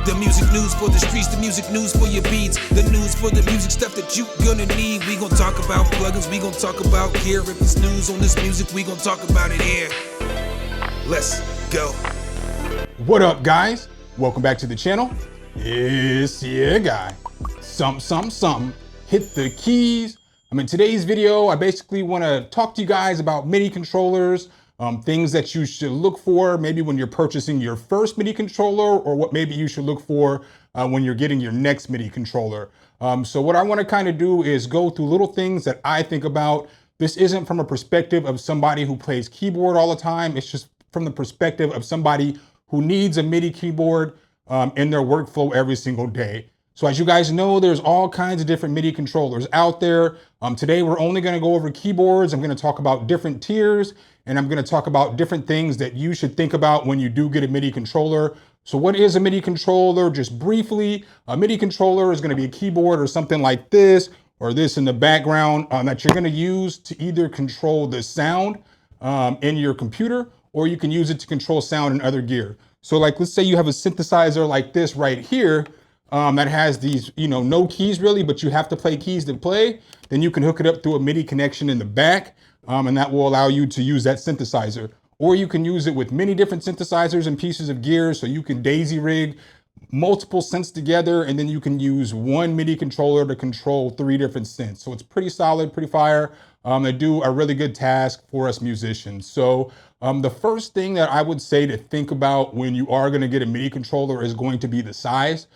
The music news for the streets, the music news for your beats, the news for the music stuff that you gonna need. We gon' talk about plugins, we gon' talk about gear. If it's news on this music, we gon' talk about it here. Let's go. What up, guys? Welcome back to the channel. It's your guy, Something. Hit the keys. In today's video, I basically want to talk to you guys about MIDI controllers, things that you should look for maybe when you're purchasing your first MIDI controller, or what maybe you should look for when you're getting your next MIDI controller. So what I want to kind of do is go through little things that I think about. This isn't from a perspective of somebody who plays keyboard all the time. It's just from the perspective of somebody who needs a MIDI keyboard in their workflow every single day. So as you guys know, there's all kinds of different MIDI controllers out there. Today, we're only gonna go over keyboards. I'm gonna talk about different tiers, and I'm gonna talk about different things that you should think about when you do get a MIDI controller. So what is a MIDI controller? Just briefly, a MIDI controller is gonna be a keyboard or something like this, or this in the background that you're gonna use to either control the sound in your computer, or you can use it to control sound in other gear. So like, let's say you have a synthesizer like this right here that has these, no keys really, but you have to play keys to play. Then you can hook it up through a MIDI connection in the back, and that will allow you to use that synthesizer. Or you can use it with many different synthesizers and pieces of gear. So you can daisy rig multiple synths together, and then you can use one MIDI controller to control 3 different synths. So it's pretty solid, pretty fire. They do a really good task for us musicians. So the first thing that I would say to think about when you are gonna get a MIDI controller is going to be the size.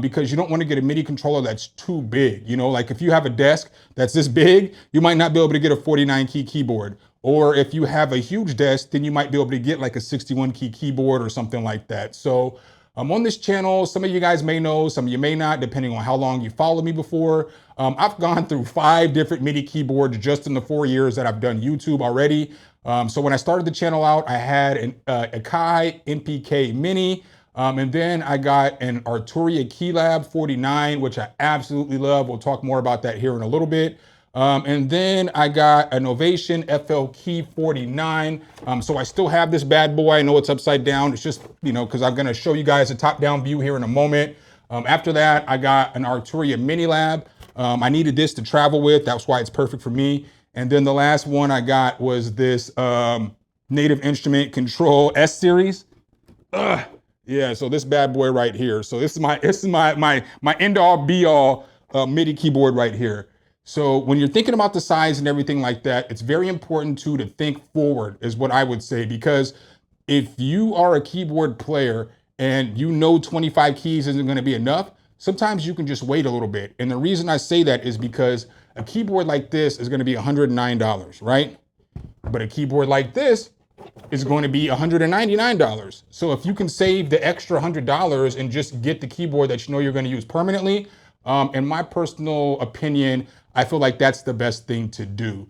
Because you don't want to get a MIDI controller that's too big. Like if you have a desk that's this big, you might not be able to get a 49 key keyboard. Or if you have a huge desk, then you might be able to get like a 61 key keyboard or something like that. So on this channel, some of you guys may know, some of you may not, depending on how long you followed me before. I've gone through 5 different MIDI keyboards just in the 4 years that I've done YouTube already. So when I started the channel out, I had a Kai NPK Mini. And then I got an Arturia Keylab 49, which I absolutely love. We'll talk more about that here in a little bit. And then I got an Ovation FL Key 49. So I still have this bad boy. I know it's upside down. It's just, because I'm going to show you guys a top-down view here in a moment. After that, I got an Arturia Mini Lab. I needed this to travel with. That's why it's perfect for me. And then the last one I got was this Native Instrument Control S Series. Yeah, so this bad boy right here. So this is my end all be all MIDI keyboard right here. So when you're thinking about the size and everything like that, it's very important to think forward is what I would say, because if you are a keyboard player and 25 keys isn't going to be enough, sometimes you can just wait a little bit. And the reason I say that is because a keyboard like this is going to be $109, right? But a keyboard like this is going to be $199. So if you can save the extra $100 and just get the keyboard that you're going to use permanently, in my personal opinion, I feel like that's the best thing to do.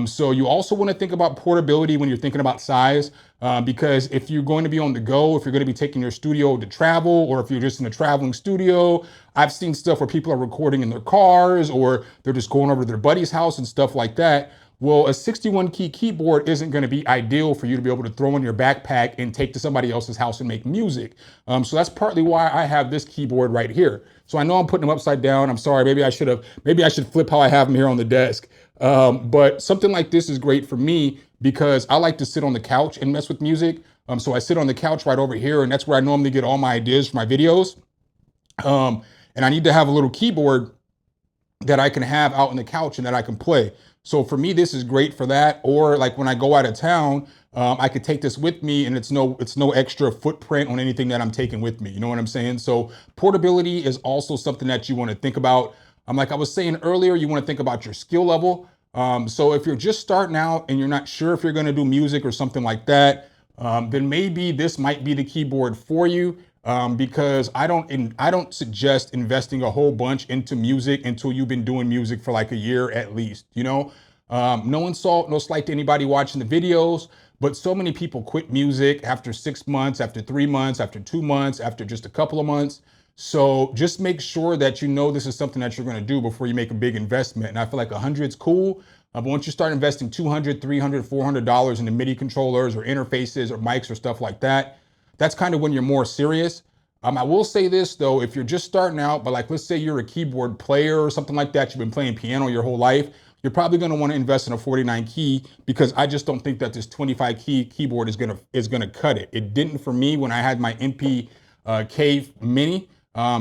So you also want to think about portability when you're thinking about size, because if you're going to be on the go, if you're going to be taking your studio to travel, or if you're just in a traveling studio, I've seen stuff where people are recording in their cars, or they're just going over to their buddy's house and stuff like that. Well, a 61 key keyboard isn't going to be ideal for you to be able to throw in your backpack and take to somebody else's house and make music. So that's partly why I have this keyboard right here. So I know I'm putting them upside down. I'm sorry, maybe I should flip how I have them here on the desk. But something like this is great for me because I like to sit on the couch and mess with music. So I sit on the couch right over here, and that's where I normally get all my ideas for my videos. And I need to have a little keyboard that I can have out on the couch and that I can play. So for me, this is great for that. Or like when I go out of town, I could take this with me, and it's no extra footprint on anything that I'm taking with me. You know what I'm saying? So portability is also something that you want to think about. Like I was saying earlier, you want to think about your skill level. So if you're just starting out and you're not sure if you're going to do music or something like that, then maybe this might be the keyboard for you. Because I don't suggest investing a whole bunch into music until you've been doing music for like a year at least, No insult, no slight to anybody watching the videos, but so many people quit music after 6 months, after 3 months, after 2 months, after just a couple of months. So just make sure that this is something that you're going to do before you make a big investment. And I feel like 100 is cool. But once you start investing $200, $300, $400 into MIDI controllers or interfaces or mics or stuff like that, that's kind of when you're more serious. I will say this though, if you're just starting out, but like let's say you're a keyboard player or something like that, you've been playing piano your whole life, you're probably going to want to invest in a 49 key, because I just don't think that this 25 key keyboard is gonna cut it. It didn't for me when I had my MPK Mini.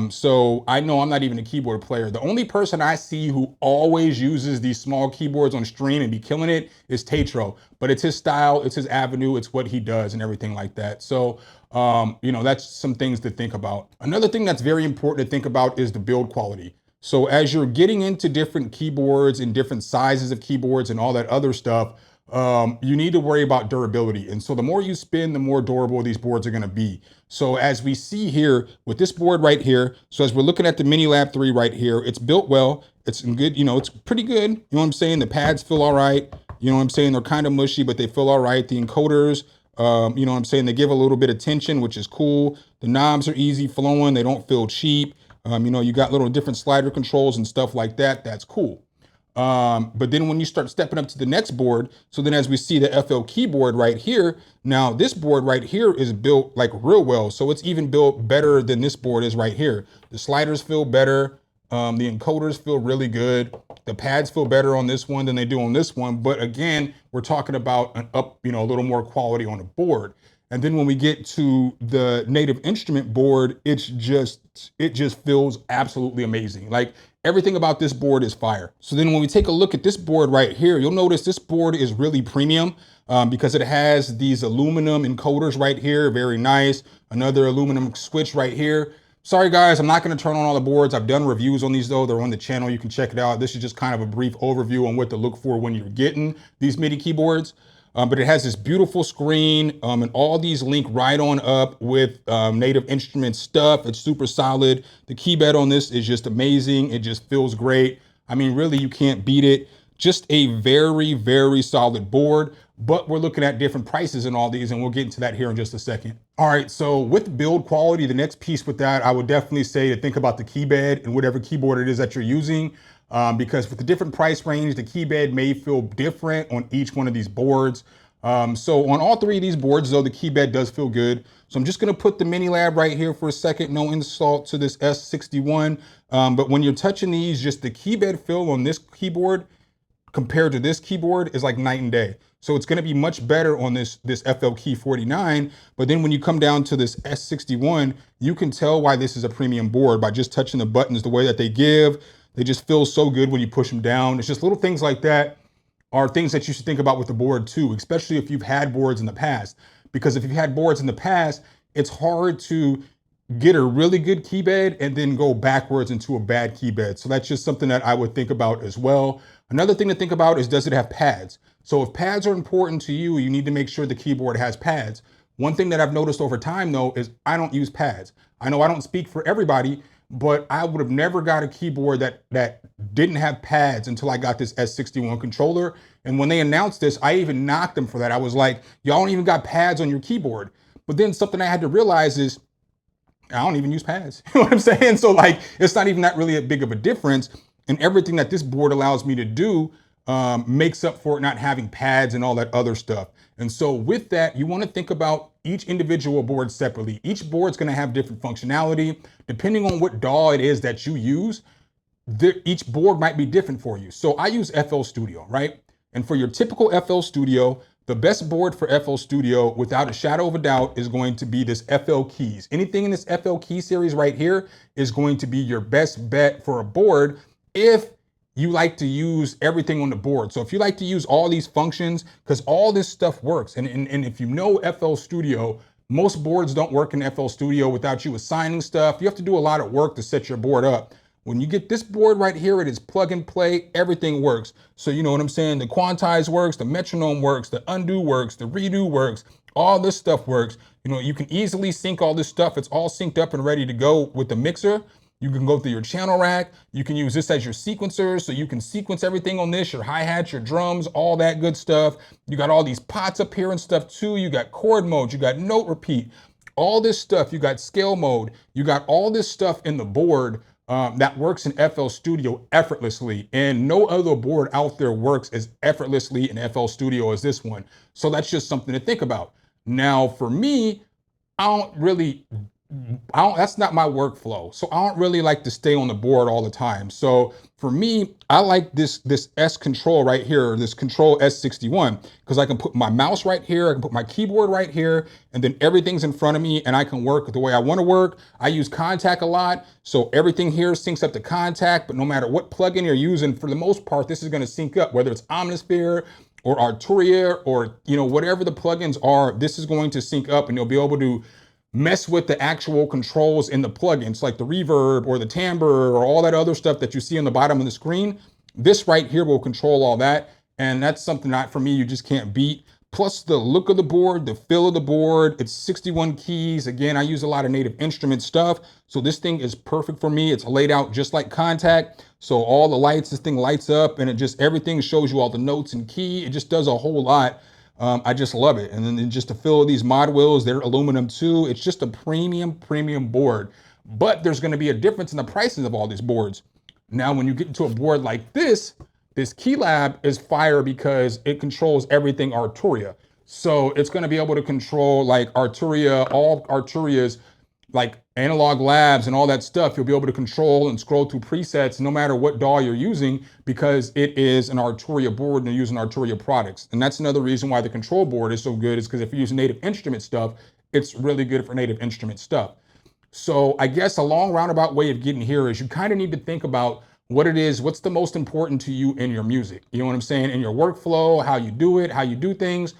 So I know I'm not even a keyboard player. The only person I see who always uses these small keyboards on stream and be killing it is Tatro. But it's his style, it's his avenue, it's what he does and everything like that. So you know, that's some things to think about. Another thing that's very important to think about is the build quality. So as you're getting into different keyboards and different sizes of keyboards and all that other stuff, you need to worry about durability. And so the more you spin, the more durable these boards are gonna be. So as we see here with this board right here, so as we're looking at the Mini Lab 3 right here, it's built well, it's in good, you know, it's pretty good. You know what I'm saying? The pads feel all right. You know what I'm saying? They're kind of mushy, but they feel all right. The encoders, you know what I'm saying? They give a little bit of tension, which is cool. The knobs are easy flowing. They don't feel cheap. You know, you got little different slider controls and stuff like that. That's cool. But then when you start stepping up to the next board, so then as we see the FL keyboard right here, now this board right here is built like real well. So it's even built better than this board is right here. The sliders feel better. The encoders feel really good. The pads feel better on this one than they do on this one. But again, we're talking about an up, you know, a little more quality on the board. And then when we get to the Native Instrument board, it just feels absolutely amazing. Like everything about this board is fire. So then when we take a look at this board right here, you'll notice this board is really premium because it has these aluminum encoders right here, very nice. Another aluminum switch right here. Sorry guys, I'm not gonna turn on all the boards. I've done reviews on these though. They're on the channel, you can check it out. This is just kind of a brief overview on what to look for when you're getting these MIDI keyboards. But it has this beautiful screen and all these link right on up with Native Instruments stuff. It's super solid. The key bed on this is just amazing. It just feels great. I mean, really, you can't beat it. Just a very, very solid board, but we're looking at different prices in all these, and we'll get into that here in just a second. All right, so with build quality, the next piece with that, I would definitely say to think about the key bed and whatever keyboard it is that you're using. Because with the different price range, the key bed may feel different on each one of these boards. So on all three of these boards, though, the key bed does feel good. So I'm just gonna put the Mini Lab right here for a second, no insult to this S61. But when you're touching these, just the key bed feel on this keyboard compared to this keyboard is like night and day. So it's gonna be much better on this FL Key 49, but then when you come down to this S61, you can tell why this is a premium board by just touching the buttons, the way that they give. They just feel so good when you push them down. It's just little things like that are things that you should think about with the board too, especially if you've had boards in the past. Because if you've had boards in the past, it's hard to get a really good key bed and then go backwards into a bad key bed. So that's just something that I would think about as well. Another thing to think about is, does it have pads? So if pads are important to you, you need to make sure the keyboard has pads. One thing that I've noticed over time though, is I don't use pads. I know I don't speak for everybody, but I would have never got a keyboard that didn't have pads until I got this S61 controller. And when they announced this, I even knocked them for that. I was like, y'all don't even got pads on your keyboard. But then something I had to realize is, I don't even use pads. You know what I'm saying? So like, it's not even that really a big of a difference. And everything that this board allows me to do makes up for it not having pads and all that other stuff. And so with that, you want to think about each individual board separately. Each board's going to have different functionality. Depending on what DAW it is that you use, each board might be different for you. So I use FL Studio, right? And for your typical FL Studio, the best board for FL Studio, without a shadow of a doubt, is going to be this FL Keys. Anything in this FL Key series right here is going to be your best bet for a board if you like to use everything on the board. So if you like to use all these functions, because all this stuff works, and if you know FL Studio, most boards don't work in FL Studio without you assigning stuff. You have to do a lot of work to set your board up. When you get this board right here, it is plug and play, everything works. So you know what I'm saying? The quantize works, the metronome works, the undo works, the redo works, all this stuff works. You know, you can easily sync all this stuff. It's all synced up and ready to go with the mixer. You can go through your channel rack. You can use this as your sequencer, so you can sequence everything on this, your hi-hats, your drums, all that good stuff. You got all these pots up here and stuff too. You got chord mode, you got note repeat, all this stuff. You got scale mode. You got all this stuff in the board that works in FL Studio effortlessly. And no other board out there works as effortlessly in FL Studio as this one. So that's just something to think about. Now, for me, I don't really that's not my workflow. So I don't really like to stay on the board all the time. So for me, I like this S control right here, this control S61, because I can put my mouse right here, I can put my keyboard right here, and then everything's in front of me and I can work the way I want to work. I use Contact a lot, so everything here syncs up to Contact, but no matter what plugin you're using, for the most part, this is going to sync up, whether it's Omnisphere or Arturia or whatever the plugins are, this is going to sync up and you'll be able to mess with the actual controls in the plugins, like the reverb or the timbre or all that other stuff that you see on the bottom of the screen. This right here will control all that. And that's something that for me, you just can't beat. Plus the look of the board, the feel of the board, it's 61 keys. Again, I use a lot of Native Instrument stuff. So this thing is perfect for me. It's laid out just like Contact. So all the lights, this thing lights up and it just, everything shows you all the notes and key. It just does a whole lot. I just love it. And then just to fill these mod wheels, they're aluminum too. It's just a premium board. But there's going to be a difference in the prices of all these boards. Now, when you get into a board like this Keylab is fire because it controls everything Arturia. So it's going to be able to control like Arturia, all Arturia's like analog labs and all that stuff. You'll be able to control and scroll through presets no matter what DAW you're using because it is an Arturia board and you're using Arturia products. And that's another reason why the control board is so good, is because if you're using Native Instrument stuff, it's really good for Native Instrument stuff. So I guess a long roundabout way of getting here is you kind of need to think about what it is, what's the most important to you in your music. You know what I'm saying? In your workflow, how you do it, how you do things.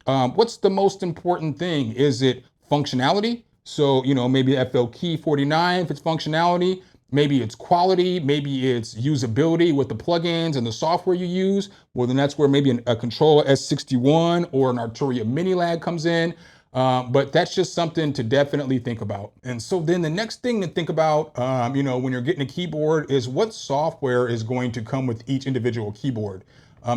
What's the most important thing? Is it functionality? So, maybe FL Key 49 if it's functionality, maybe it's quality, maybe it's usability with the plugins and the software you use. Well, then that's where maybe a Control S61 or an Arturia Mini Lag comes in. But that's just something to definitely think about. And so then the next thing to think about, when you're getting a keyboard is what software is going to come with each individual keyboard.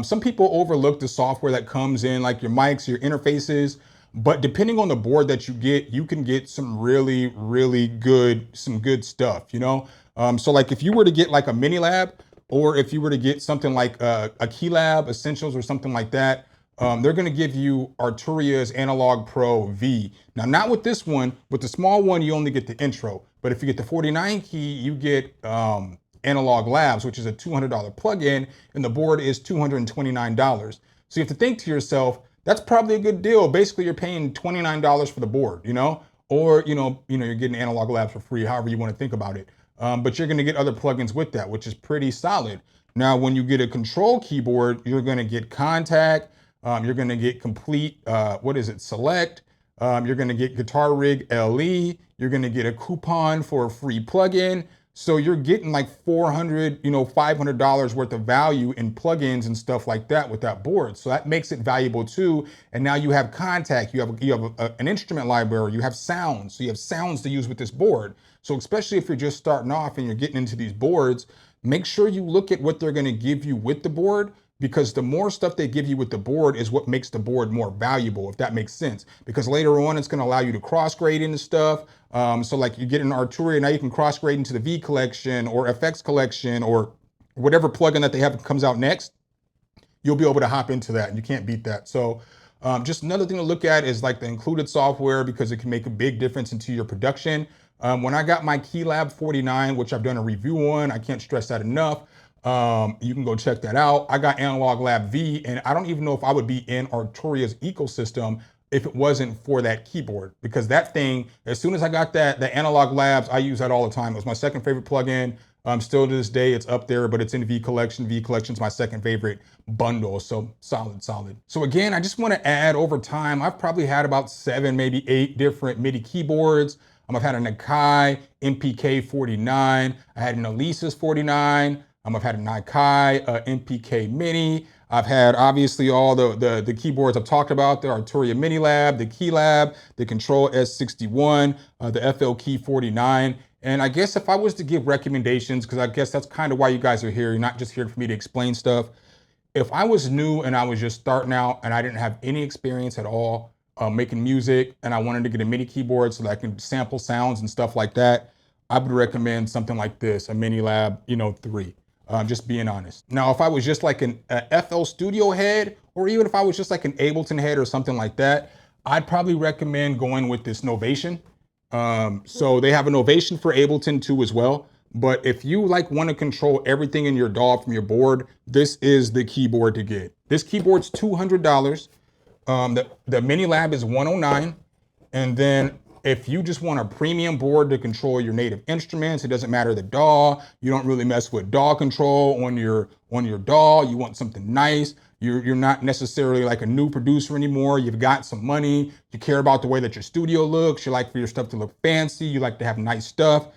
Some people overlook the software that comes in, like your mics, your interfaces. But depending on the board that you get, you can get some really good stuff, So like if you were to get like a Mini Lab, or if you were to get something like a Keylab Essentials or something like that, they're going to give you Arturia's Analog Pro V. Now, not with this one. With the small one, you only get the intro. But if you get the 49 key, you get Analog Labs, which is a $200 plugin, and the board is $229. So you have to think to yourself, that's probably a good deal. Basically, you're paying $29 for the board, or you're getting Analog Labs for free, however you want to think about it. But you're going to get other plugins with that, which is pretty solid. Now, when you get a control keyboard, you're going to get Contact. You're going to get complete, Select. You're going to get Guitar Rig LE. You're going to get a coupon for a free plugin. So you're getting like $400, $500 worth of value in plugins and stuff like that with that board. So that makes it valuable too. And now you have Contact, you have an instrument library, you have sounds. So you have sounds to use with this board. So especially if you're just starting off and you're getting into these boards, make sure you look at what they're going to give you with the board, because the more stuff they give you with the board is what makes the board more valuable, if that makes sense. Because later on, it's going to allow you to cross-grade into stuff. So like you get an Arturia, now you can cross-grade into the V collection or FX collection or whatever plugin that they have comes out next. You'll be able to hop into that and you can't beat that. So just another thing to look at is like the included software, because it can make a big difference into your production. When I got my Keylab 49, which I've done a review on, I can't stress that enough. You can go check that out. I got Analog Lab V, and I don't even know if I would be in Arturia's ecosystem if it wasn't for that keyboard, because that thing, as soon as I got the Analog Labs, I use that all the time. It was my second favorite plugin. Still to this day, it's up there, but it's in V Collection. V Collection's my second favorite bundle, so solid. So again, I just want to add, over time, I've probably had about 7, maybe 8 different MIDI keyboards. I've had a Nakai MPK 49. I had an Alesis 49. I've had a Nakai MPK Mini. I've had obviously all the keyboards I've talked about, the Arturia Mini Lab, the Keylab, the Control S61, the FL Key 49. And I guess if I was to give recommendations, because I guess that's kind of why you guys are here, you're not just here for me to explain stuff. If I was new and I was just starting out and I didn't have any experience at all making music, and I wanted to get a MIDI keyboard so that I can sample sounds and stuff like that, I would recommend something like this, a Mini Lab, 3. Just being honest. Now, if I was just like an FL Studio head, or even if I was just like an Ableton head or something like that, I'd probably recommend going with this Novation. So they have an Ovation for Ableton too as well. But if you like want to control everything in your DAW from your board, this is the keyboard to get. This keyboard's $200. The Mini Lab is $109. And then if you just want a premium board to control your native instruments, it doesn't matter the DAW. You don't really mess with DAW control on your DAW. You want something nice. You're not necessarily like a new producer anymore. You've got some money. You care about the way that your studio looks. You like for your stuff to look fancy. You like to have nice stuff.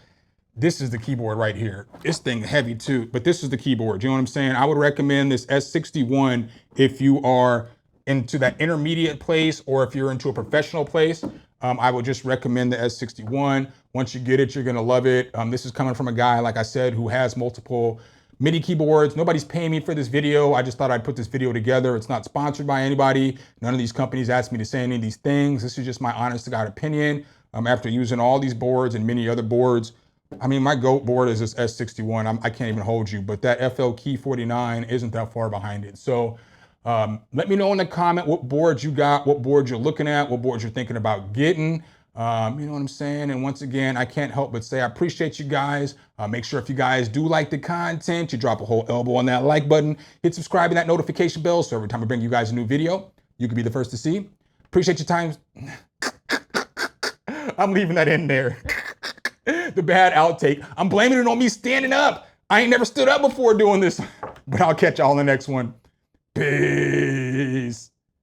This is the keyboard right here. This thing heavy too, but this is the keyboard. You know what I'm saying? I would recommend this S61 if you are into that intermediate place or if you're into a professional place. I would just recommend the S61. Once you get it, you're gonna love it. This is coming from a guy, like I said, who has multiple MIDI keyboards. Nobody's paying me for this video. I just thought I'd put this video together. It's not sponsored by anybody. None of these companies asked me to say any of these things. This is just my honest to God opinion. After using all these boards and many other boards, I mean, my GOAT board is this S61. I can't even hold you, but that FL Key 49 isn't that far behind it. So let me know in the comment what boards you got, what boards you're looking at, what boards you're thinking about getting. You know what I'm saying? And once again, I can't help but say I appreciate you guys. Make sure if you guys do like the content, you drop a whole elbow on that like button, hit subscribe and that notification bell so every time I bring you guys a new video, you can be the first to see. Appreciate your time. I'm leaving that in there. The bad outtake. I'm blaming it on me standing up. I ain't never stood up before doing this, but I'll catch y'all in the next one. Peace.